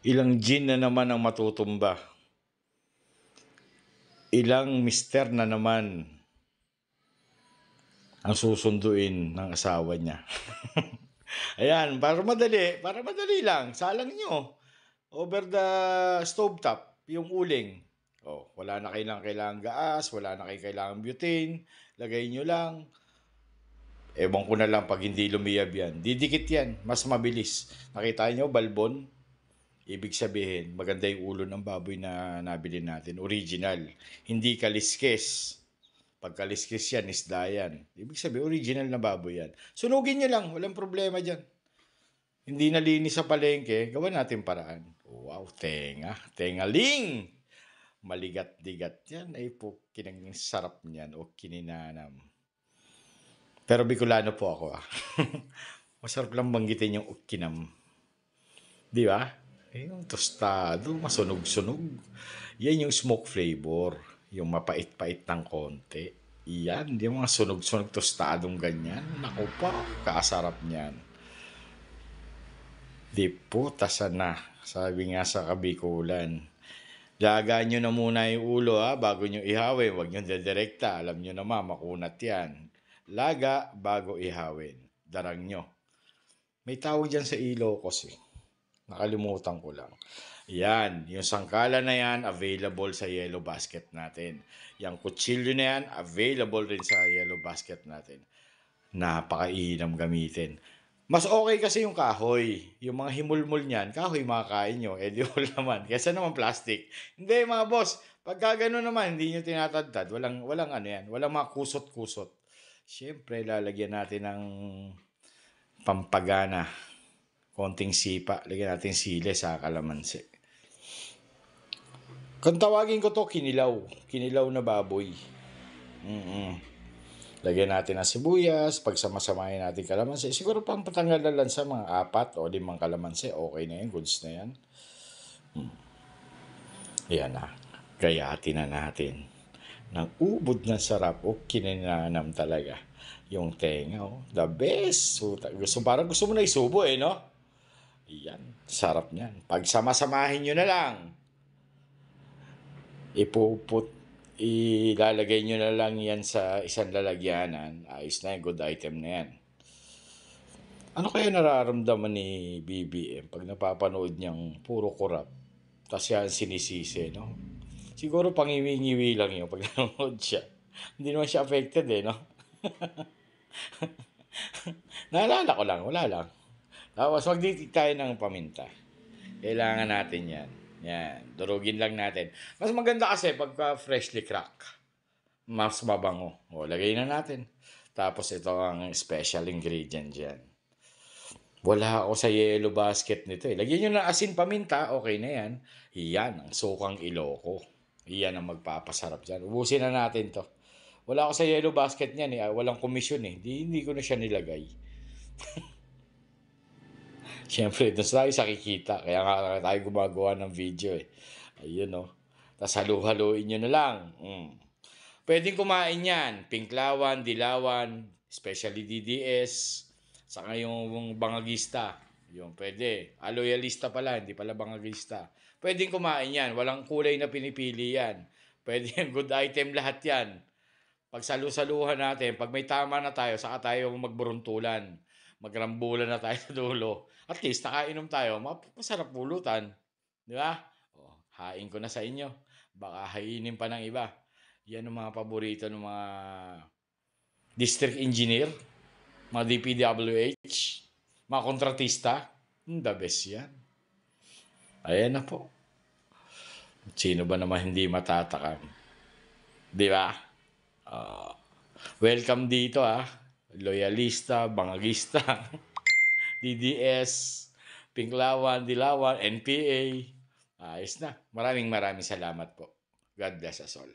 Ilang gin na naman ang matutumba. Ilang mister na naman ang susunduin ng asawa niya. Ayan, para madali lang. Salang nyo. Over the stovetop, yung uling. Oh, wala na kailangan gaas, wala na kailangan butane. Lagay nyo lang. Ewan ko na lang pag hindi lumiyab yan. Didikit yan, mas mabilis. Nakita nyo, balbon? Ibig sabihin, maganda yung ulo ng baboy na nabili natin. Original. Hindi kaliskes. Pag kaliskes yan, isda yan. Ibig sabihin, original na baboy yan. Sunugin nyo lang, walang problema dyan. Hindi nalinis sa palengke, gawa natin paraan. Wow, tenga. Tengaling! Maligat-ligat yan. Ay po, kinang sarap niyan o kininanam. Pero Bicolano po ako ah. Masarap lang banggitin yung ukinam. Di ba? Yung tostado, masunog-sunog. Yan yung smoke flavor. Yung mapait-pait ng konti. Yan, yung mga sunog-sunog tostadong ganyan. Naku pa, kaasarap niyan. Di po, tasa na. Sabi nga sa Kabikulan. Lagaan nyo na muna yung ulo ha, bago nyo ihawin. Huwag nyo dedirekta. Alam nyo naman, makunat yan. Laga bago ihawin. Darang nyo. May tawag dyan sa Ilocos eh. Nakalimutan ko lang. Yan, yung sangkala na yan, available sa yellow basket natin. Yung kutsilyo na yan, available rin sa yellow basket natin. Napakainam gamitin. Mas okay kasi yung kahoy. Yung mga himulmul niyan, kahoy makakain nyo. Eh di wala naman. Kesa naman plastic. Hindi mga boss, pagka gano'n naman, hindi nyo tinatadtad. Walang ano yan. Walang mga kusot-kusot. Siyempre, lalagyan natin ng pampagana. Konting sipa. Lagyan natin sile sa kalamansi. Kung tawagin ko to, kinilaw. Kinilaw na baboy. Lagyan natin ng sibuyas, pagsamasamahin natin kalamansi. Siguro pang patanggal na lang sa mga 4 o 5 kalamansi. Okay na yan, goods na yan. Yan na. Gayatin na natin. Nang ubod na sarap o kininanam talaga. Yung tenga, oh, the best. Parang gusto mo na isubo eh, no? Yan, sarap niyan. Pagsamasamahin nyo na lang. Ilalagay nyo na lang yan sa isang lalagyanan. Ayos na yan, good item na yan. Ano kaya nararamdaman ni BBM pag napapanood niyang puro kurap? Tapos yan sinisisi, no? Siguro pangiwi-ngiwi lang yun pag nanonood siya. Hindi naman siya affected eh, no? Naalala ko lang, wala lang. Tapos magditik tayo ng paminta. Kailangan natin yan. Yan, durugin lang natin. Mas maganda kasi pagka freshly crack. Mas mabango. O, lagay na natin. Tapos ito ang special ingredient dyan. Wala ako sa yellow basket nito eh. Lagyan nyo na asin paminta, okay na yan. Yan, ang sukang Iloco. Yan ang magpapasarap dyan. Ubusin na natin to. Wala ako sa yellow basket niyan eh. Walang komisyon eh. Hindi ko na siya nilagay. Siyempre, doon tayo sa kikita. Kaya nga tayo gumagawa ng video eh. Ayun no. Tapos halu-haluin nyo na lang. Pwedeng kumain yan. Pinklawan, dilawan, especially DDS. Saka yung bangagista. Yung pwede. Loyalista pala, hindi pala bangagista. Pwedeng kumain yan. Walang kulay na pinipili yan. Pwede yan. Good item lahat yan. Pag salu-saluhan natin, pag may tama na tayo, saka tayo magburuntulan. Magrambulan na tayo sa dulo. At least, nakainom tayo. Masarap pulutan. Di ba? O, hain ko na sa inyo. Baka hainin pa ng iba. Yan ang mga paborito ng mga district engineer, mga DPWH, mga kontratista. The best yan. Ayan na po. Sino ba naman hindi matatakam? Di ba? Welcome dito Loyalista, bangagista, DDS, Pinklawan, Dilawan, NPA. Ayos na. Maraming salamat po. God bless us all.